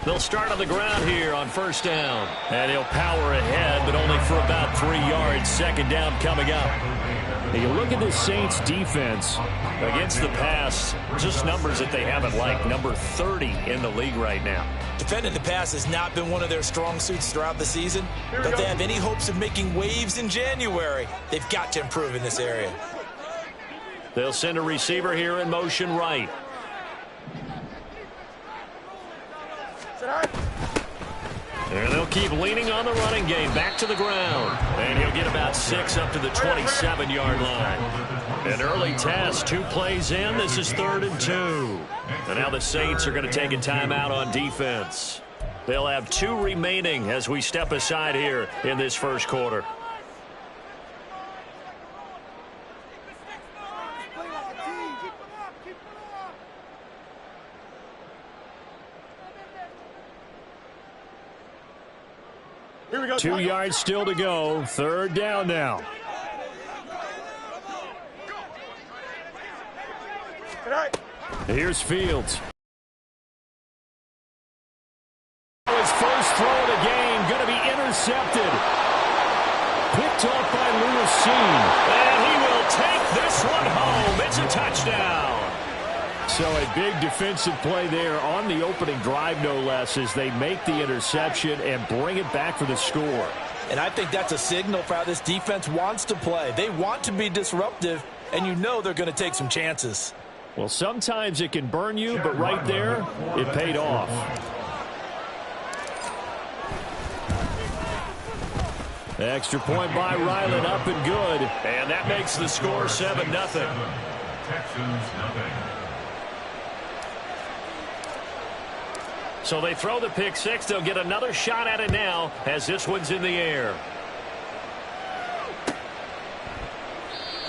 They'll start on the ground here on first down. And he'll power ahead, but only for about 3 yards. Second down coming up. Hey, you look at this Saints defense. Against the pass, just numbers that they haven't liked. Number 30 in the league right now. Defending the pass has not been one of their strong suits throughout the season. But if they have any hopes of making waves in January, they've got to improve in this area. They'll send a receiver here in motion right. And they'll keep leaning on the running game. Back to the ground. And he'll get about 6 up to the 27-yard line. An early test. 2 plays in. This is 3rd and 2. And now the Saints are going to take a timeout on defense. They'll have 2 remaining as we step aside here in this first quarter. Here we go. 2 yards still to go. 3rd down now. Here's Fields. His first throw of the game going to be intercepted. Picked off by Lewis. And he will take this one home. It's a touchdown. So a big defensive play there on the opening drive, no less, as they make the interception and bring it back for the score. And I think that's a signal for how this defense wants to play. They want to be disruptive, and you know they're going to take some chances. Well, sometimes it can burn you, but right there, it paid off. Extra point by Ryland, up and good. And that makes the score 7-0. So they throw the pick six. They'll get another shot at it now as this one's in the air.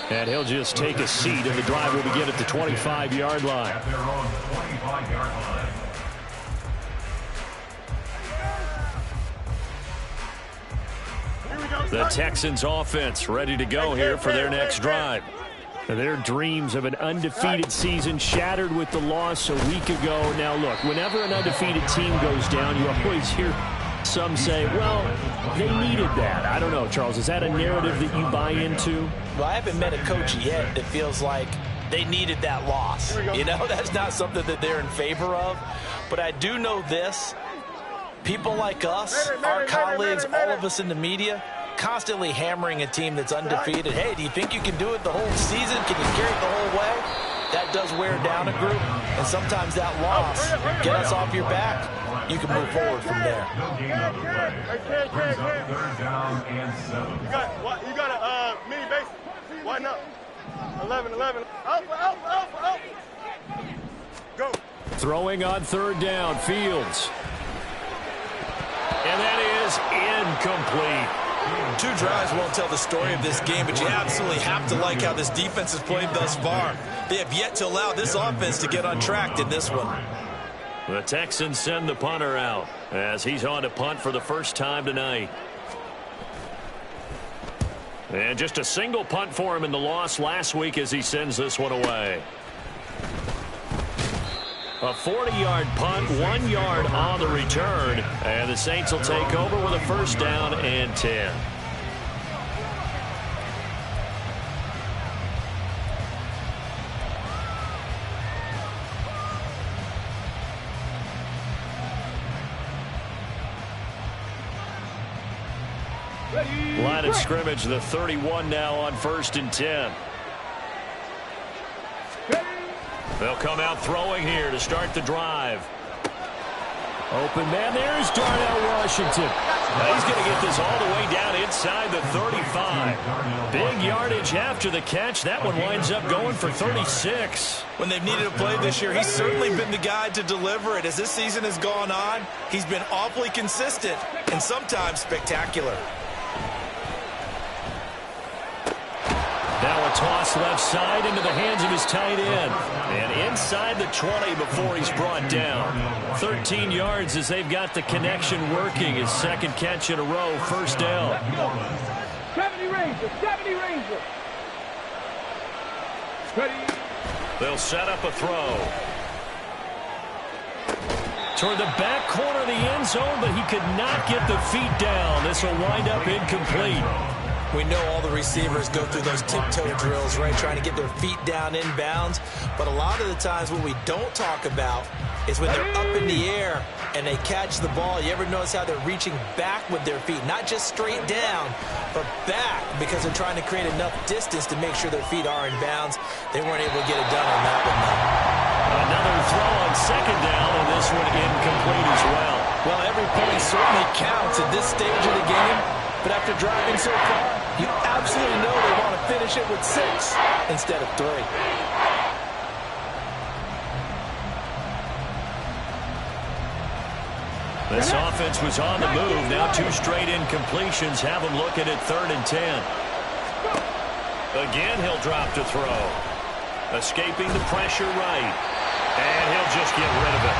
And he'll just take a seat, and the drive will begin at the 25-yard line. The Texans offense ready to go here for their next drive. Their dreams of an undefeated season shattered with the loss a week ago. Now, look, whenever an undefeated team goes down, you always hear some say, well, they needed that. I don't know, Charles. Is that a narrative that you buy into? Well, I haven't met a coach yet that feels like they needed that loss. You know, that's not something that they're in favor of. But I do know this. People like us, our colleagues, all of us in the media, constantly hammering a team that's undefeated. Hey, do you think you can do it the whole season? Can you carry it the whole way? That does wear down a group, and sometimes that loss, get us off your back, you can move forward from there. You got a mini base. Why not? 11. Out. Go. Throwing on 3rd down, Fields. And that is incomplete. 2 drives won't tell the story of this game, but you absolutely have to like how this defense has played thus far. They have yet to allow this offense to get untracked in this one. The Texans send the punter out as he's on to punt for the first time tonight. And just a single punt for him in the loss last week as he sends this one away. A 40-yard punt, 1 yard on the return. And the Saints will take over with a first down and 10. Line of scrimmage, the 31 now on 1st and 10. They'll come out throwing here to start the drive. Open man, there's Darnell Washington. He's going to get this all the way down inside the 35. Big yardage after the catch. That one winds up going for 36. When they've needed a play this year, he's certainly been the guy to deliver it. As this season has gone on, he's been awfully consistent and sometimes spectacular. Now a toss left side into the hands of his tight end. And inside the 20 before he's brought down. 13 yards as they've got the connection working. His second catch in a row, first down. 70 Rangers. Ready. They'll set up a throw. toward the back corner of the end zone, but he could not get the feet down. This will wind up incomplete. We know all the receivers go through those tiptoe drills, right, trying to get their feet down inbounds. But a lot of the times what we don't talk about is when they're up in the air and they catch the ball. You ever notice how they're reaching back with their feet? Not just straight down, but back, because they're trying to create enough distance to make sure their feet are in bounds. They weren't able to get it done on that one, though. Another throw on second down, and this one incomplete as well. Well, every point certainly counts at this stage of the game. But after driving so far, you absolutely know they want to finish it with 6 instead of 3. This offense was on the move. Now 2 straight incompletions have them looking at 3rd and 10. Again, he'll drop to throw. Escaping the pressure right. And he'll just get rid of it.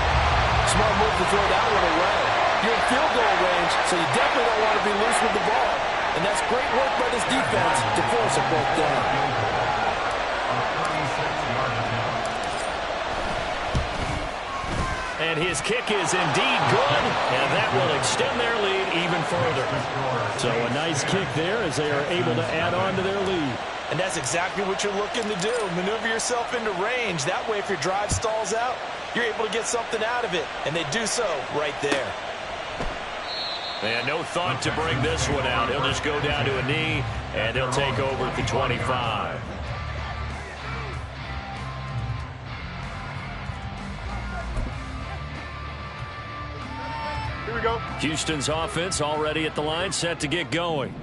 Smart move to throw that one away. You're in field goal range, so you definitely don't want to be loose with the ball. And that's great work by this defense to force a fourth down. And his kick is indeed good, and that will extend their lead even further. So a nice kick there as they are able to add on to their lead. And that's exactly what you're looking to do. Maneuver yourself into range. That way, if your drive stalls out, you're able to get something out of it. And they do so right there. And no thought to bring this one out. He'll just go down to a knee, and he'll take over at the 25. Here we go. Houston's offense already at the line, set to get going.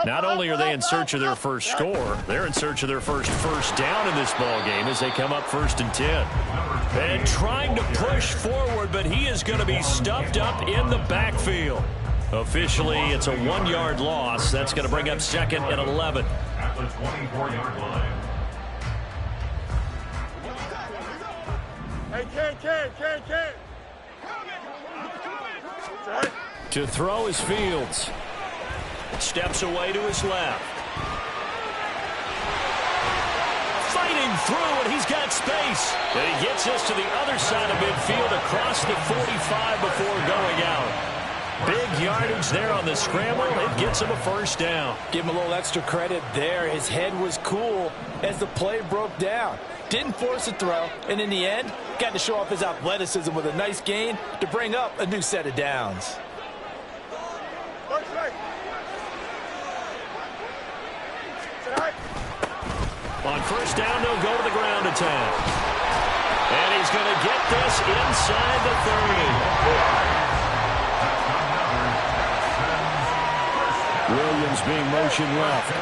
Not only are they in search of their first score, they're in search of their first down in this ball game as they come up 1st and 10. And trying to push forward, but he is going to be stuffed up in the backfield. Officially, it's a 1-yard loss. That's going to bring up 2nd and 11. At the 24-yard line. Hey, Ken. To throw is Fields. Steps away to his left. Fighting through, and he's got space. And he gets us to the other side of midfield across the 45 before going out. Big yardage there on the scramble. It gets him a first down. Give him a little extra credit there. His head was cool as the play broke down. Didn't force a throw, and in the end, got to show off his athleticism with a nice gain to bring up a new set of downs. On first down, they'll go to the ground attack. And he's going to get this inside the 30. Williams being motion left.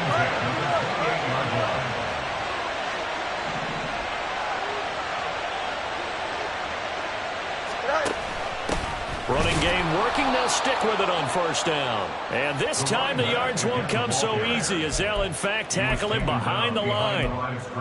Running game working. They'll stick with it on first down. And this time the yards won't come so easy as they'll, in fact, tackle him behind the line.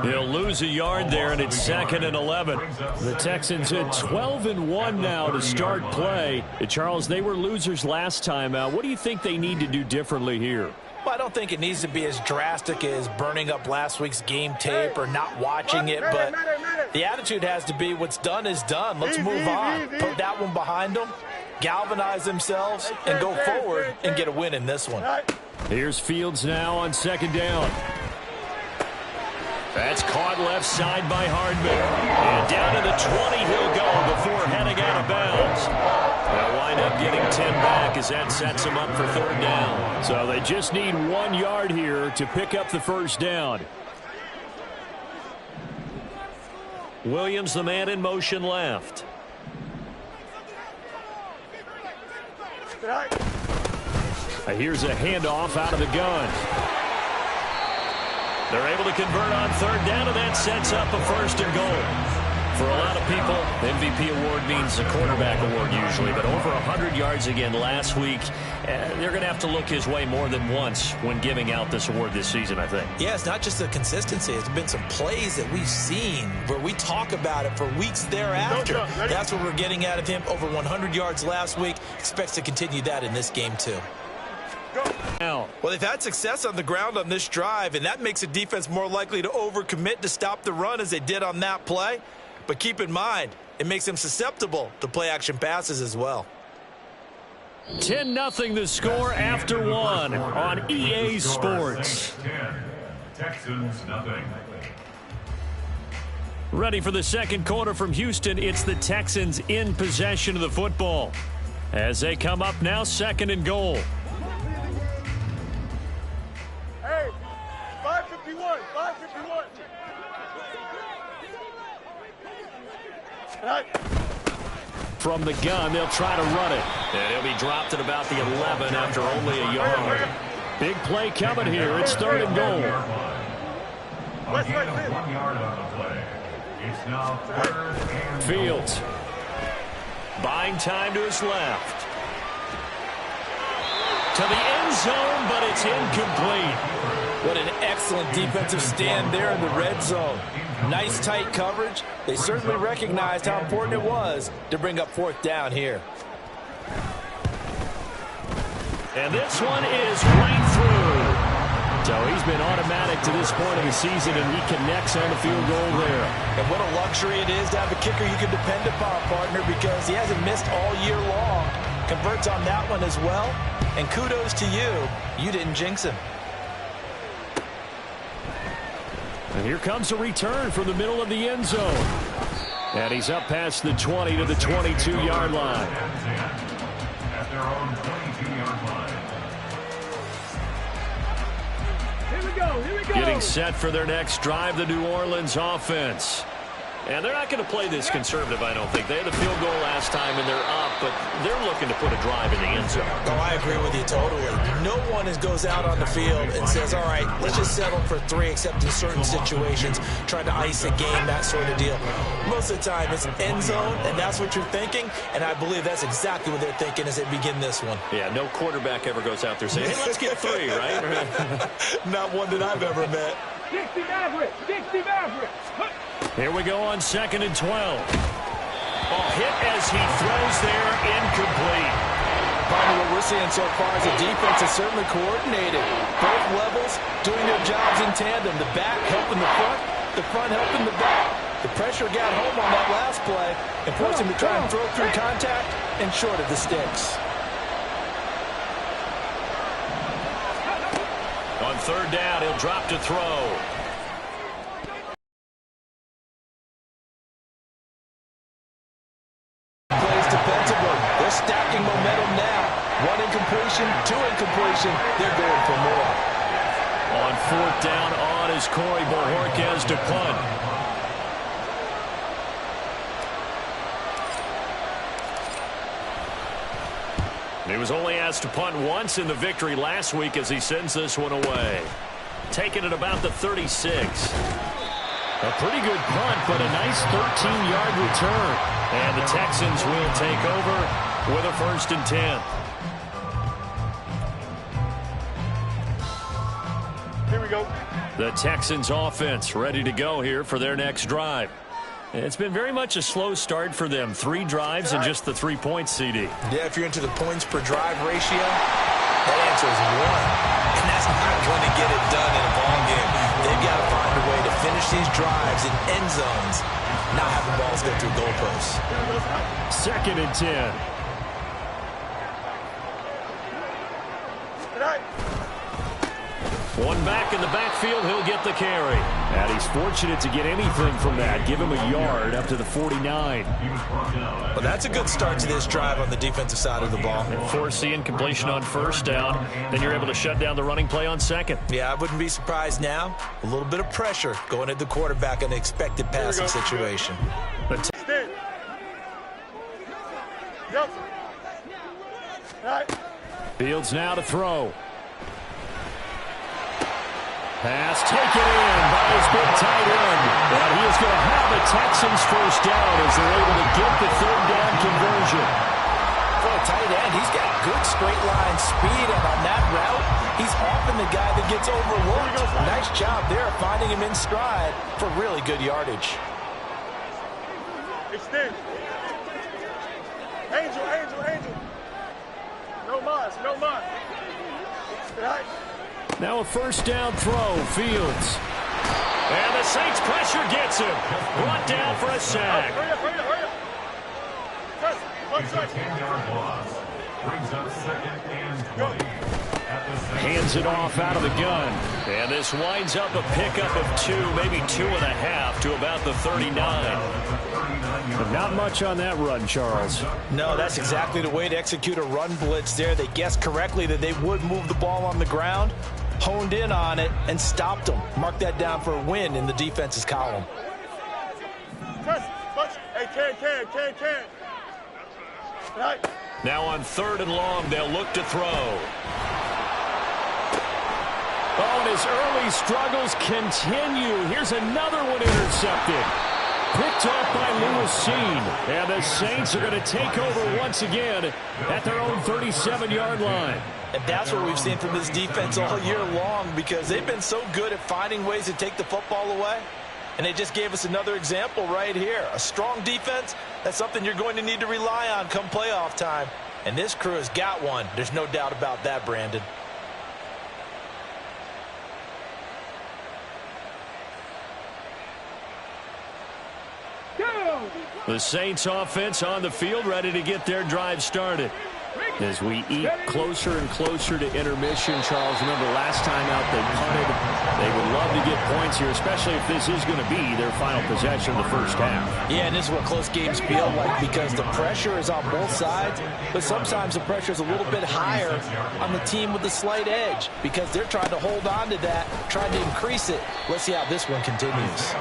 He'll lose a yard there, and it's 2nd and 11. The Texans at 12-1 now to start play. Charles, they were losers last time out. What do you think they need to do differently here? Well, I don't think it needs to be as drastic as burning up last week's game tape or not watching it, but the attitude has to be what's done is done. Let's move on. Put that one behind them, galvanize themselves, and go forward and get a win in this one. Here's Fields now on second down. That's caught left side by Hardman. And down to the 20 he'll go before heading out of bounds. They'll wind up getting 10 back as that sets them up for third down. So they just need 1 yard here to pick up the first down. Williams, the man in motion left. Here's a handoff out of the gun. They're able to convert on third down, and that sets up a 1st and goal. For a lot of people, MVP award means a quarterback award usually, but over 100 yards again last week, they're going to have to look his way more than once when giving out this award this season, I think. Yeah, it's not just the consistency. It's been some plays that we've seen where we talk about it for weeks thereafter. That's what we're getting out of him. Over 100 yards last week. Expects to continue that in this game, too. Well, they've had success on the ground on this drive, and that makes a defense more likely to overcommit to stop the run as they did on that play. But keep in mind, It makes him susceptible to play-action passes as well. 10-0 the score after one on EA Sports. Texans nothing. Ready for the second quarter from Houston. It's the Texans in possession of the football as they come up now, 2nd and goal. Hey, 551, 551. From the gun, they'll try to run it. And he'll be dropped at about the 11 after only a yard. Big play coming here. It's 3rd and goal. West, Gain of 1 yard on the play. It's now 3rd and Fields. Buying time to his left. To the end zone, but it's incomplete. What an excellent defensive stand there in the red zone. Nice tight coverage. They certainly recognized how important it was to bring up 4th down here. And this one is right through. So he's been automatic to this point of the season, and he connects on the field goal there. And what a luxury it is to have a kicker you can depend upon, partner, because he hasn't missed all year long. Converts on that one as well. And kudos to you. You didn't jinx him. And here comes a return from the middle of the end zone. And he's up past the 20 to the 22-yard line. at their own 22-yard line. Here we go. Getting set for their next drive, the New Orleans offense. And they're not going to play this conservative, I don't think. They had a field goal last time, and they're up, but they're looking to put a drive in the end zone. Oh, I agree with you totally. No one goes out on the field and says, all right, let's just settle for 3, except in certain situations, trying to ice a game, that sort of deal. Most of the time, it's end zone, and that's what you're thinking, and I believe that's exactly what they're thinking as they begin this one. Yeah, no quarterback ever goes out there saying, hey, let's get 3, right? Not one that I've ever met. 60 Maverick. Here we go on 2nd and 12. Oh, hit as he throws there, incomplete. Probably what we're seeing so far is the defense is certainly coordinated. Both levels doing their jobs in tandem. The back helping the front helping the back. The pressure got home on that last play and forced him to try and throw through contact and short of the sticks. On 3rd down, he'll drop to throw. Plays defensively. They're stacking momentum now. 1 incompletion, 2 incompletion. They're going for more. On 4th down, on is Corey Bojorquez to punt. He was only asked to punt once in the victory last week as he sends this one away. Taking it about the 36. A pretty good punt, but a nice 13-yard return. And the Texans will take over with a 1st and 10. Here we go. The Texans offense ready to go here for their next drive. It's been very much a slow start for them. 3 drives and just the 3 points, CD. Yeah, if you're into the points per drive ratio, that answer is 1. And that's not going to get it done in a ball game. They've got to find a way to finish these drives in end zones, not have the balls go through goalposts. 2nd and 10. One back in the backfield, he'll get the carry. And he's fortunate to get anything from that. Give him a yard up to the 49. Well, that's a good start to this drive on the defensive side of the ball. Force the incompletion on 1st down. Then you're able to shut down the running play on 2nd. Yeah, I wouldn't be surprised now. A little bit of pressure going at the quarterback in an expected passing situation. Stand. Yep. All right. Fields now to throw. Pass taken in by his big tight end. And he is going to have the Texans 1st down as they're able to get the 3rd down conversion. For a tight end, he's got good straight line speed, and on that route, he's often the guy that gets overlooked. Nice job there finding him in stride for really good yardage. Extend. Angel. No mas. All right. Now a 1st down throw, Fields. And the Saints pressure gets him. Brought down for a sack. Hurry up. It's a 10-yard loss. Brings up 2nd and 20. Hands it off out of the gun. And this winds up a pickup of 2, maybe 2.5 to about the 39. But not much on that run, Charles. No, that's exactly the way to execute a run blitz there. They guessed correctly that they would move the ball on the ground, honed in on it, and stopped them. Mark that down for a win in the defense's column. Hey, can. Right. Now on 3rd and long, they'll look to throw. Oh, and his early struggles continue. Here's another one intercepted. Picked off by Lewis. And the Saints are going to take over once again at their own 37-yard line. And that's what we've seen from this defense all year long, because they've been so good at finding ways to take the football away. And they just gave us another example right here. A strong defense, that's something you're going to need to rely on come playoff time. And this crew has got one. There's no doubt about that, Brandon. The Saints offense on the field, ready to get their drive started. As we eat closer and closer to intermission, Charles, remember last time out they punted. They would love to get points here, especially if this is going to be their final possession of the first half. Yeah, and this is what close games feel like, because the pressure is on both sides, but sometimes the pressure is a little bit higher on the team with the slight edge, because they're trying to hold on to that, trying to increase it. Let's see how this one continues.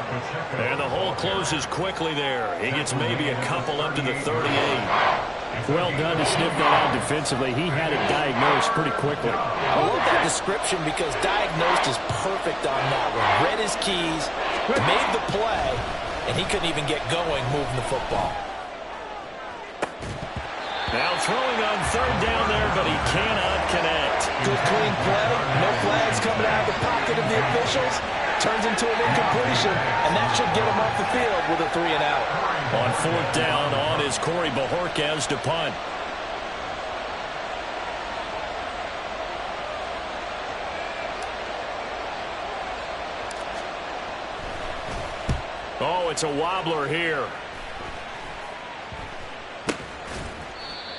And the hole closes quickly there. He gets maybe a couple up to the 38. Well done to sniff that out defensively. He had it diagnosed pretty quickly. I love that description, because diagnosed is perfect on that one. Read his keys, made the play, and he couldn't even get going moving the football. Now throwing on 3rd down there, but he cannot connect. Good clean play. No flags coming out of the pocket of the officials. Turns into an incompletion, and that should get him off the field with a 3-and-out. On 4th down, on is Corey Bajorquez to punt. Oh, it's a wobbler here.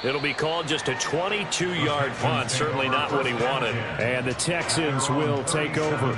It'll be called just a 22-yard punt. Certainly not what he wanted. And the Texans will take over.